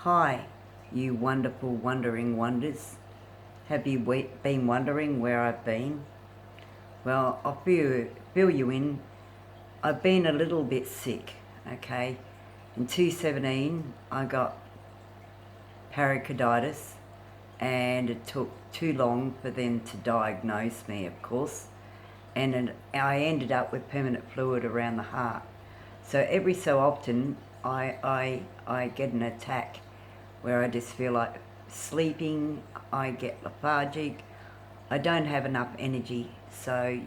Hi, you wonderful wondering wonders. Have you been wondering where I've been? Well, I'll fill you in. I've been a little bit sick, okay? In 2017, I got pericarditis, and it took too long for them to diagnose me, of course. And I ended up with permanent fluid around the heart. So every so often, I get an attack where I just feel like sleeping, I get lethargic, I don't have enough energy, so,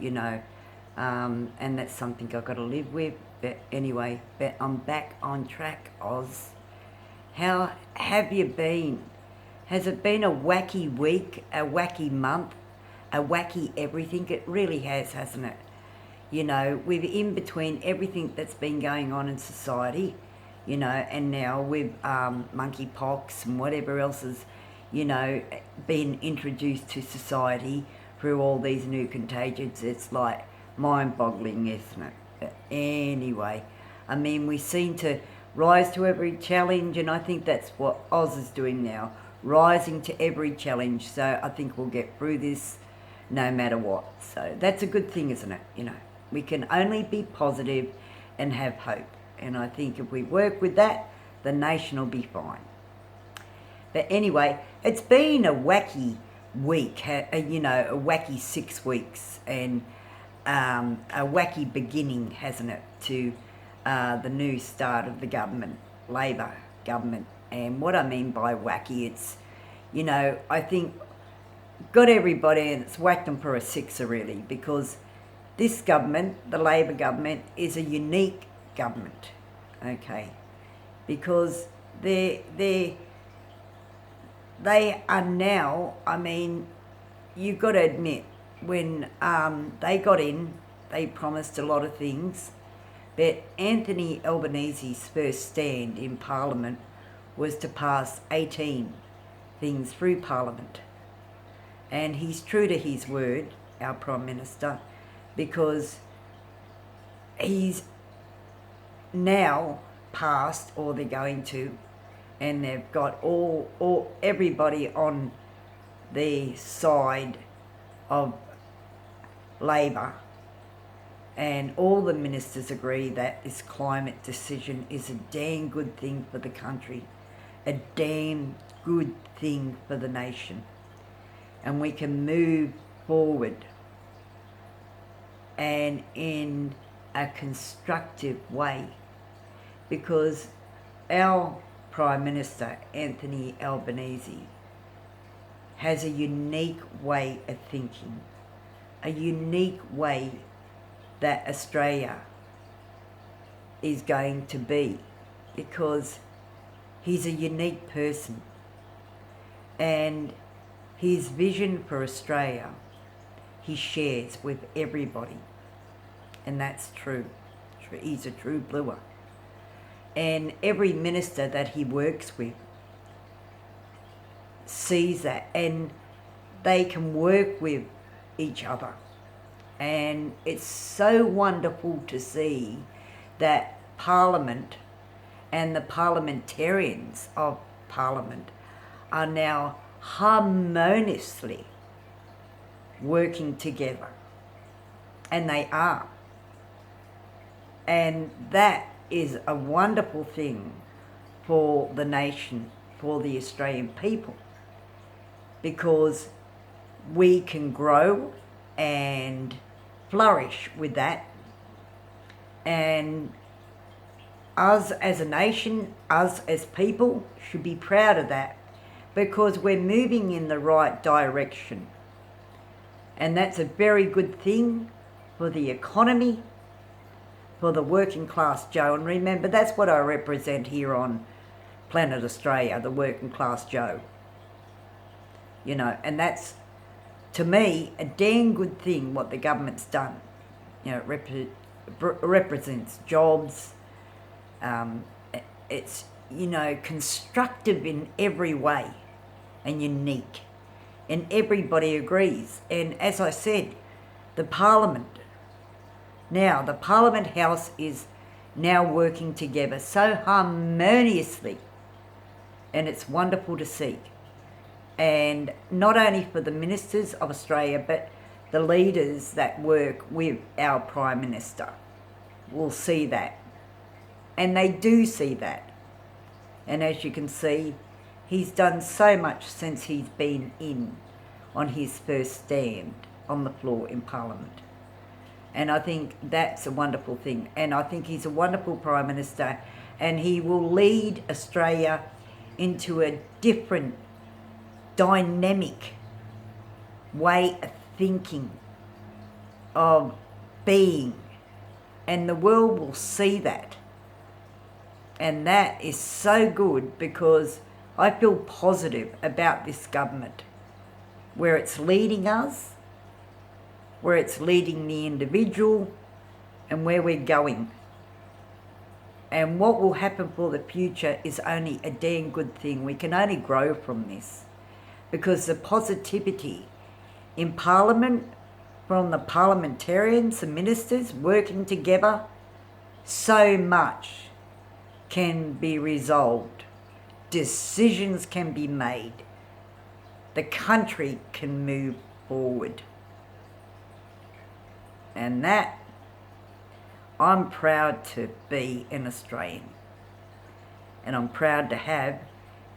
and that's something I've got to live with. But anyway, I'm back on track, Oz. How have you been? Has it been a wacky week, a wacky month, a wacky everything? It really has, hasn't it? We're in between everything that's been going on in society, and now with monkeypox and whatever else has, been introduced to society through all these new contagions. It's like mind-boggling, isn't it? But anyway, we seem to rise to every challenge, and I think that's what Oz is doing now, rising to every challenge. So I think we'll get through this no matter what. So that's a good thing, isn't it? We can only be positive and have hope. And I think if we work with that, the nation will be fine. But anyway, it's been a wacky week, a wacky 6 weeks, and a wacky beginning, hasn't it, to the new start of the government, Labor government. And what I mean by wacky, it's, I think got everybody, and it's whacked them for a sixer really, because this government, the Labor government, is a unique government, okay? Because they are now, you've got to admit, when they got in, they promised a lot of things, but Anthony Albanese's first stand in Parliament was to pass 18 things through Parliament. And he's true to his word, our Prime Minister, because he's now passed, or they're going to, and they've got everybody on the side of Labor, and all the ministers agree that this climate decision is a damn good thing for the country, a damn good thing for the nation, and we can move forward and in a constructive way, because our Prime Minister, Anthony Albanese, has a unique way of thinking, a unique way that Australia is going to be, because he's a unique person, and his vision for Australia he shares with everybody, and that's true. He's a true bluer. And every minister that he works with sees that, and they can work with each other. And it's so wonderful to see that Parliament and the parliamentarians of Parliament are now harmoniously working together, and they are, and that is a wonderful thing for the nation, for the Australian people, because we can grow and flourish with that. And us as a nation, us as people, should be proud of that, because we're moving in the right direction. And that's a very good thing for the economy, for the working class Joe. And remember, that's what I represent here on planet Australia, the working class Joe. And that's, to me, a damn good thing what the government's done. It represents jobs. It's, constructive in every way and unique. And everybody agrees. And as I said, the Parliament House is now working together so harmoniously and it's wonderful to see. And not only for the ministers of Australia, but the leaders that work with our Prime Minister will see that. And they do see that. And as you can see, he's done so much since he's been in on his first stand on the floor in Parliament. And I think that's a wonderful thing. And I think he's a wonderful Prime Minister, and he will lead Australia into a different, dynamic way of thinking, of being. And the world will see that. And that is so good, because I feel positive about this government, where it's leading us, where it's leading the individual, and where we're going. And what will happen for the future is only a damn good thing. We can only grow from this, because the positivity in Parliament, from the parliamentarians and ministers working together, so much can be resolved. Decisions can be made. The country can move forward. And that, I'm proud to be an Australian. And I'm proud to have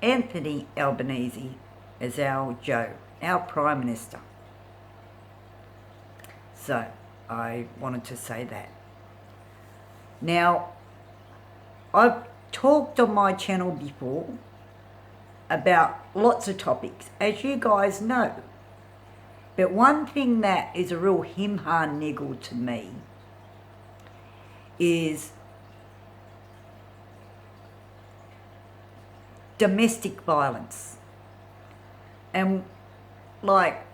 Anthony Albanese as our Joe, our Prime Minister. So, I wanted to say that. Now, I've talked on my channel before about lots of topics, as you guys know. But one thing that is a real him-ha niggle to me is domestic violence. And like,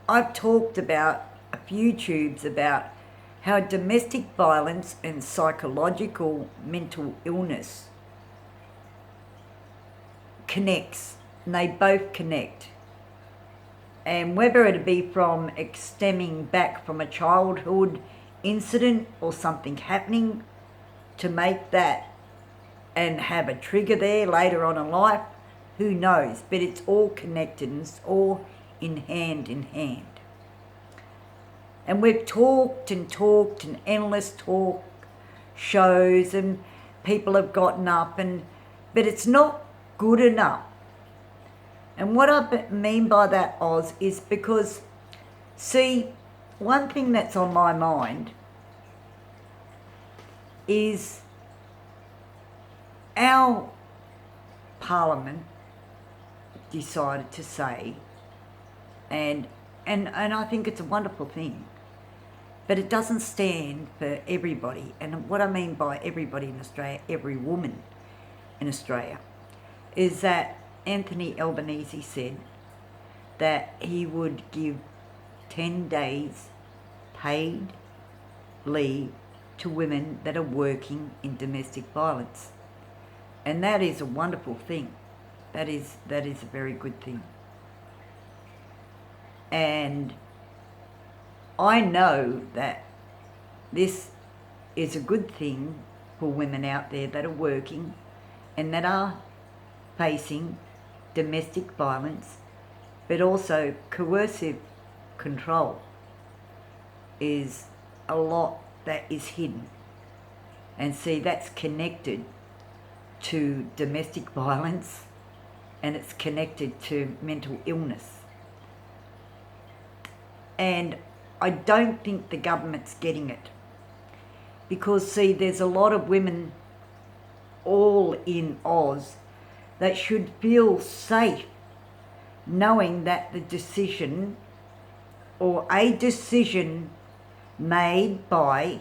I've talked about a few tubes about how domestic violence and psychological mental illness connects, and they both connect. And whether it be from stemming back from a childhood incident or something happening to make that and have a trigger there later on in life, who knows? But it's all connected, and it's all in hand. And we've talked and endless talk shows, and people have gotten up, but it's not good enough. And what I mean by that, Oz, is because, see, one thing that's on my mind is our Parliament decided to say, and I think it's a wonderful thing, but it doesn't stand for everybody. And what I mean by everybody in Australia, every woman in Australia, is that Anthony Albanese said that he would give 10 days paid leave to women that are working in domestic violence. And that is a wonderful thing. That is a very good thing. And I know that this is a good thing for women out there that are working and that are facing domestic violence, but also coercive control is a lot that is hidden. And see, that's connected to domestic violence, and it's connected to mental illness. And I don't think the government's getting it. Because, see, there's a lot of women all in Oz that should feel safe knowing that the decision, or a decision made by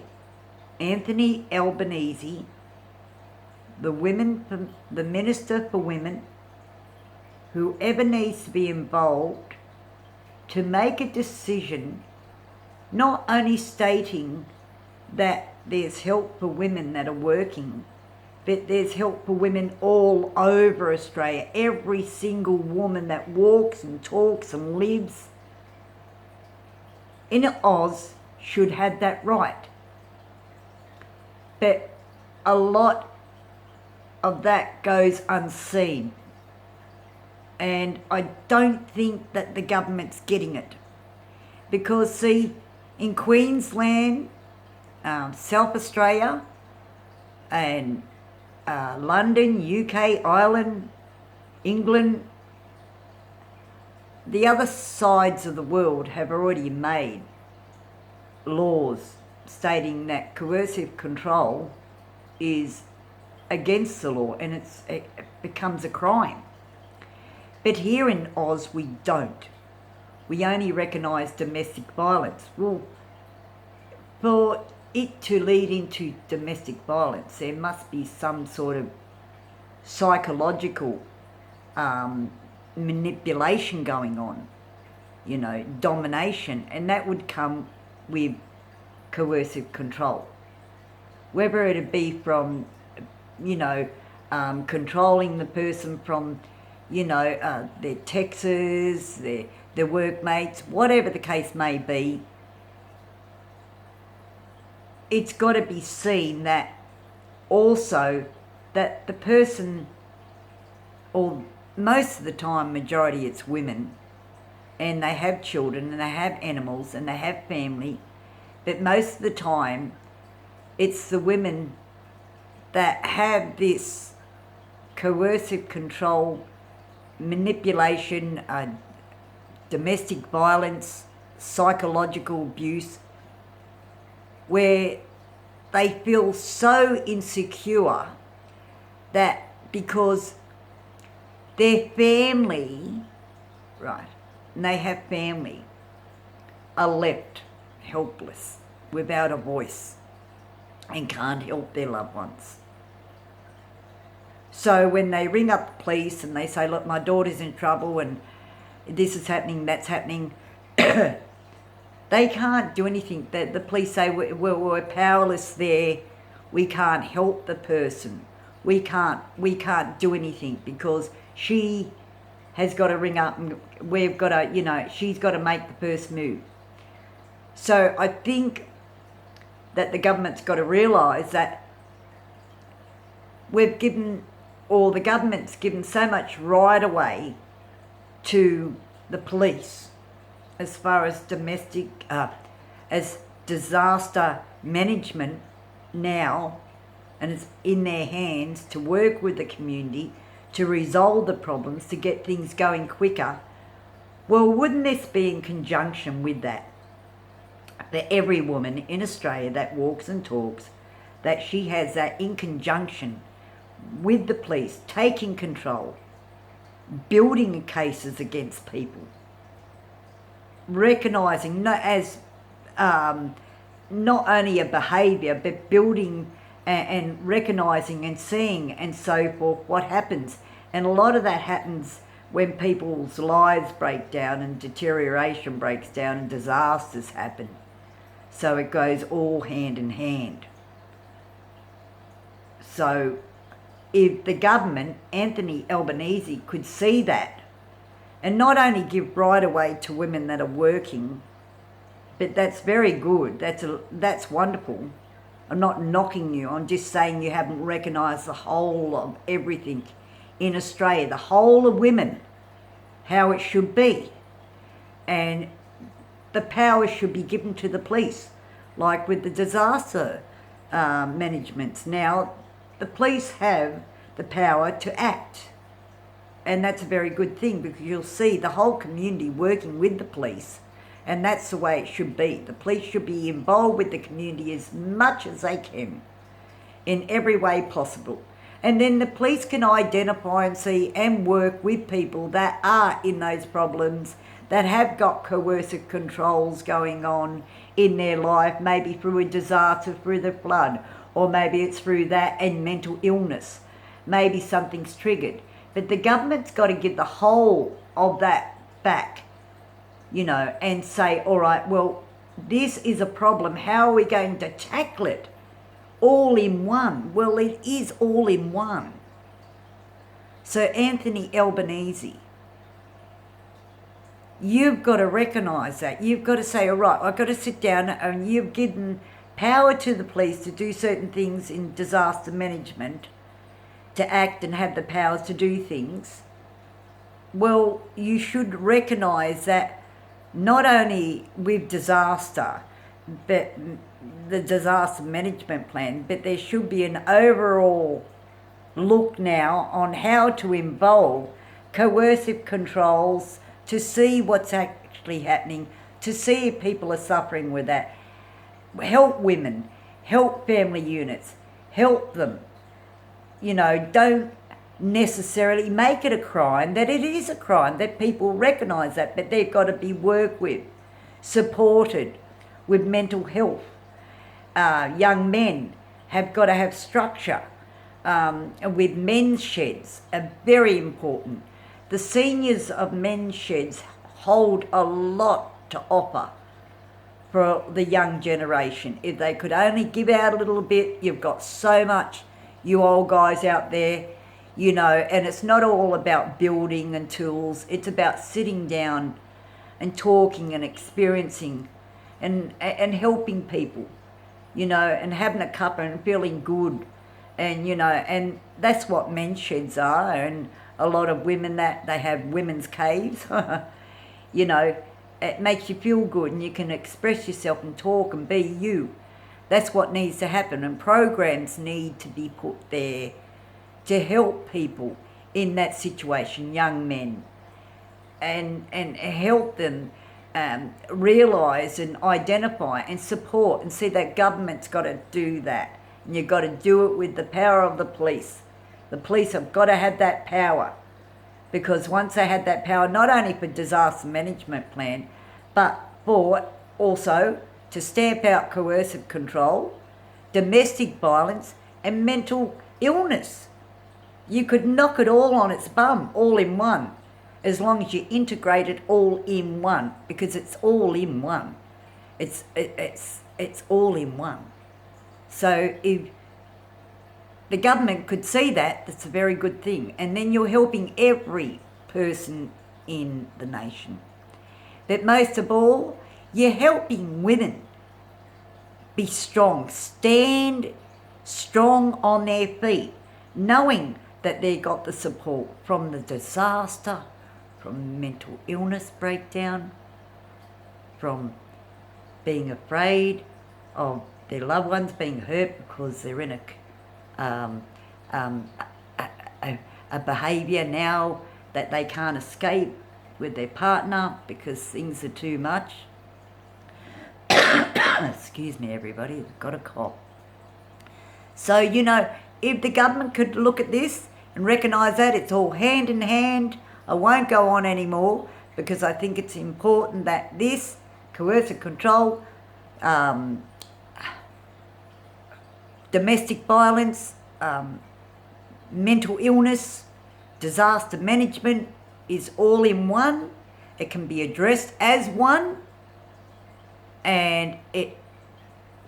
Anthony Albanese, the Minister for Women, whoever needs to be involved, to make a decision not only stating that there's help for women that are working, but there's help for women all over Australia. Every single woman that walks and talks and lives in Oz should have that right. But a lot of that goes unseen And I don't think that the government's getting it. Because, see, in Queensland, South Australia, and London, UK, Ireland, England, the other sides of the world have already made laws stating that coercive control is against the law and it becomes a crime. But here in Oz we don't. We only recognise domestic violence. Well, for it to lead into domestic violence, there must be some sort of psychological manipulation going on, you know, domination, and that would come with coercive control. Whether it be from, you know, controlling the person from, you know, their taxes, their workmates, whatever the case may be, it's got to be seen that also that the person, or most of the time, majority it's women, and they have children and they have animals and they have family, but most of the time it's the women that have this coercive control, manipulation, domestic violence, psychological abuse, where they feel so insecure that because their family, right, and they have family, are left helpless, without a voice, and can't help their loved ones. So when they ring up the police and they say, look, my daughter's in trouble and this is happening, that's happening, they can't do anything. The police say, we're powerless there, we can't help the person, we can't do anything because she has got to ring up and we've got to, you know, she's got to make the first move. So I think that the government's got to realise that we've given, or the government's given so much right away to the police as far as domestic, as disaster management now, and it's in their hands to work with the community to resolve the problems, to get things going quicker. Well, wouldn't this be in conjunction with that? That every woman in Australia that walks and talks, that she has that in conjunction with the police, taking control, building cases against people, recognising not as not only a behaviour, but building and recognising and seeing and so forth what happens. And a lot of that happens when people's lives break down and deterioration breaks down and disasters happen. So it goes all hand in hand. So if the government, Anthony Albanese, could see that and not only give right away to women that are working, but that's very good, that's wonderful. I'm not knocking you, I'm just saying you haven't recognised the whole of everything in Australia, the whole of women, how it should be. And the power should be given to the police, like with the disaster managements. Now, the police have the power to act, and that's a very good thing because you'll see the whole community working with the police, and that's the way it should be. The police should be involved with the community as much as they can in every way possible. And then the police can identify and see and work with people that are in those problems, that have got coercive controls going on in their life, maybe through a disaster, through the flood, or maybe it's through that and mental illness. Maybe something's triggered. But the government's got to give the whole of that back, you know, and say, all right, well, this is a problem. How are we going to tackle it? All in one. Well, it is all in one. So Anthony Albanese, you've got to recognise that. You've got to say, all right, I've got to sit down, and you've given power to the police to do certain things in disaster management, to act and have the powers to do things. well, you should recognise that not only with disaster, but the disaster management plan, but there should be an overall look now on how to involve coercive controls to see what's actually happening, to see if people are suffering with that. Help women, help family units, help them. You know, don't necessarily make it a crime, that it is a crime, that people recognise that, but they've got to be worked with, supported with mental health. Young men have got to have structure. With men's sheds are very important. The seniors of men's sheds hold a lot to offer for the young generation. If they could only give out a little bit, you've got so much, you old guys out there, you know, and it's not all about building and tools, it's about sitting down and talking and experiencing and helping people, you know, and having a cup and feeling good. And, you know, and that's what men's sheds are, and a lot of women that they have women's caves, you know, it makes you feel good and you can express yourself and talk and be you. That's what needs to happen, and programs need to be put there to help people in that situation, young men, and help them realise and identify and support and see that government's got to do that. And you've got to do it with the power of the police. The police have got to have that power, because once they had that power, not only for disaster management plan, but for also to stamp out coercive control, domestic violence and mental illness. You could knock it all on its bum, all in one, as long as you integrate it all in one, because it's all in one. It's all in one. So if the government could see that, that's a very good thing. And then you're helping every person in the nation. But most of all, you're helping women be strong, stand strong on their feet, knowing that they got the support from the disaster, from mental illness breakdown, from being afraid of their loved ones being hurt because they're in a behaviour now that they can't escape with their partner because things are too much. Excuse me, everybody, I've got a cough. So, you know, if the government could look at this and recognise that it's all hand in hand, I won't go on anymore, because I think it's important that this coercive control, domestic violence, mental illness, disaster management is all in one. It can be addressed as one, and it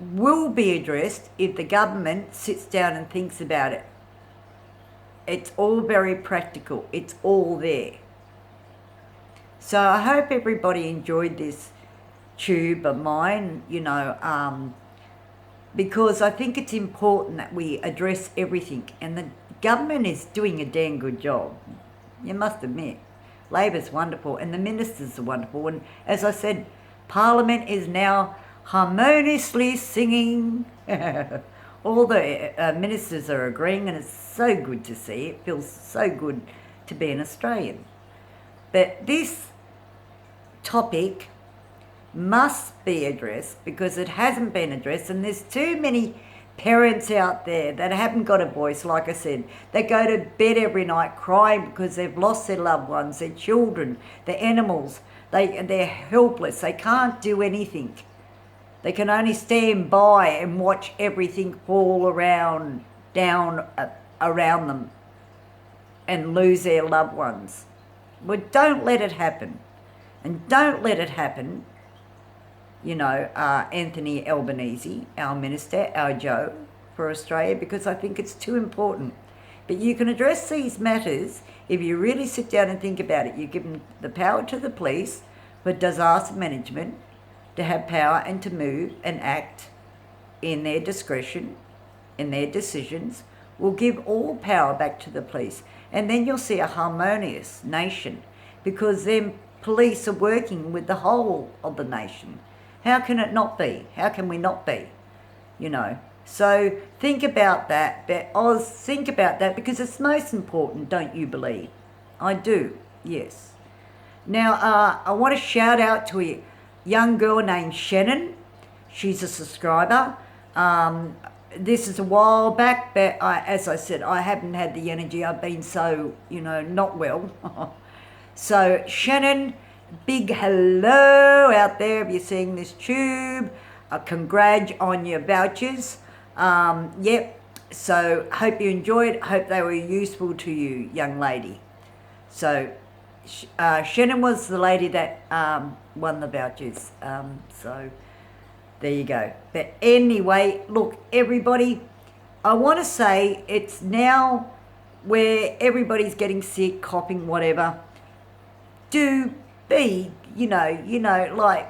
will be addressed if the government sits down and thinks about it. It's all very practical. It's all there. So I hope everybody enjoyed this tube of mine, you know, because I think it's important that we address everything, and the government is doing a damn good job. You must admit. Labor's wonderful, and the ministers are wonderful, and as I said, Parliament is now harmoniously singing. All the ministers are agreeing, and it's so good to see. It feels so good to be an Australian. But this topic must be addressed, because it hasn't been addressed, and there's too many parents out there that haven't got a voice. Like I said, they go to bed every night crying because they've lost their loved ones, their children, their animals. They're helpless. They can't do anything. They can only stand by and watch everything fall down around them and lose their loved ones. But don't let it happen. And don't let it happen, you know, Anthony Albanese, our minister, our Joe for Australia, because I think it's too important. But you can address these matters if you really sit down and think about it. You give them the power to the police for disaster management, to have power and to move and act in their discretion, in their decisions. We'll give all power back to the police. and then you'll see a harmonious nation, because then police are working with the whole of the nation. How can it not be? How can we not be? You know, so think about that. Oz, think about that, because it's most important, don't you believe? I do, yes. Now, I want to shout out to a young girl named Shannon. She's a subscriber. This is a while back, but as I said, I haven't had the energy. I've been so, not well. So, Shannon, big hello out there if you're seeing this tube. Congrats on your vouchers. Yep, so hope you enjoyed. Hope they were useful to you, young lady. So, Shannon was the lady that won the vouchers. So, there you go. But anyway, look, everybody, I want to say it's now where everybody's getting sick, coughing, whatever. Do be, like,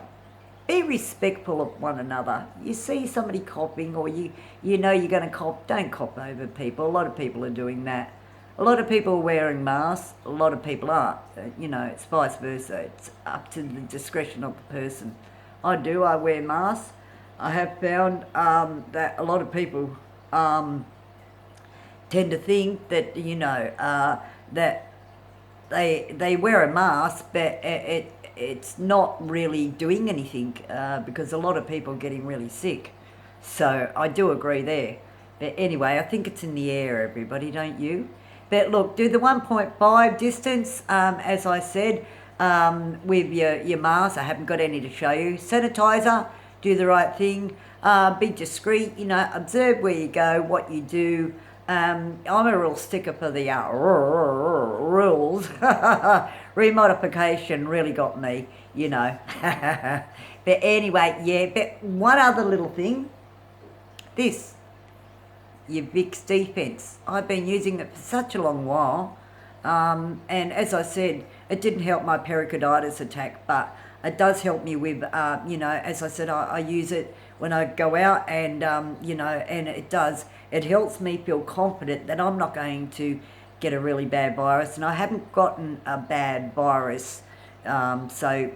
be respectful of one another. You see somebody coughing, or you know you're going to cough, don't cough over people. A lot of people are doing that. A lot of people are wearing masks, a lot of people aren't. It's vice versa. It's up to the discretion of the person. I wear masks. I have found that a lot of people tend to think that, that they wear a mask, but it's not really doing anything, because a lot of people are getting really sick. So I do agree there. But anyway, I think it's in the air, everybody, don't you? But look, do the 1.5 distance, as I said, with your mask. I haven't got any to show you. Sanitizer, do the right thing. Be discreet, observe where you go, what you do. I'm a real sticker for the rules. Remodification really got me, But anyway, yeah, but one other little thing. This, your Vicks Defense. I've been using it for such a long while. And as I said, it didn't help my pericarditis attack, but it does help me with, as I said, I use it when I go out, and, and it helps me feel confident that I'm not going to get a really bad virus, and I haven't gotten a bad virus, so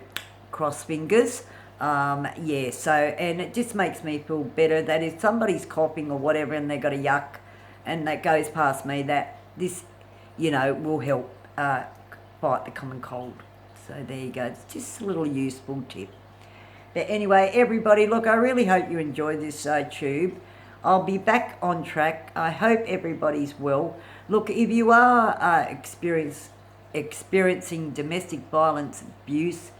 cross fingers. And it just makes me feel better that if somebody's coughing or whatever and they've got a yuck and that goes past me, that this, will help fight the common cold. So there you go. It's just a little useful tip. But anyway, everybody, look, I really hope you enjoyed this tube. I'll be back on track. I hope everybody's well. Look, if you are experiencing domestic violence, abuse,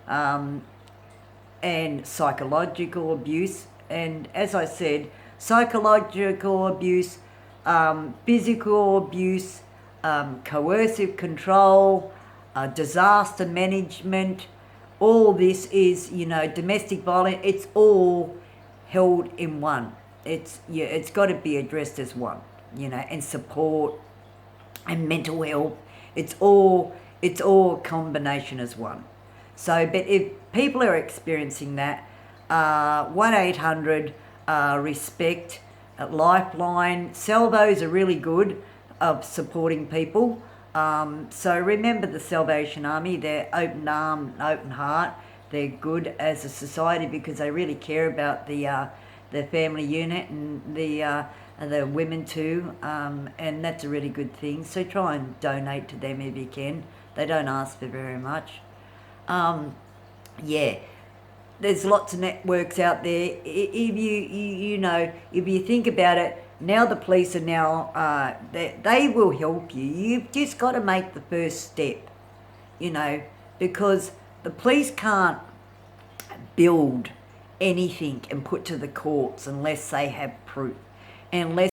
and psychological abuse, and as I said, psychological abuse, physical abuse, coercive control, disaster management, all this is, domestic violence, it's all held in one. It's got to be addressed as one, and support and mental health. It's all a combination as one. So, but if people are experiencing that, 1-800 respect, Lifeline, salvos are really good of supporting people. So remember the Salvation Army, they're open arm, open heart. They're good as a society because they really care about the family unit and the women too, and that's a really good thing. So try and donate to them if you can. They don't ask for very much. There's lots of networks out there. If if you think about it, now the police are now, they will help you. You've just got to make the first step, because the police can't build anything and put to the courts unless they have proof, unless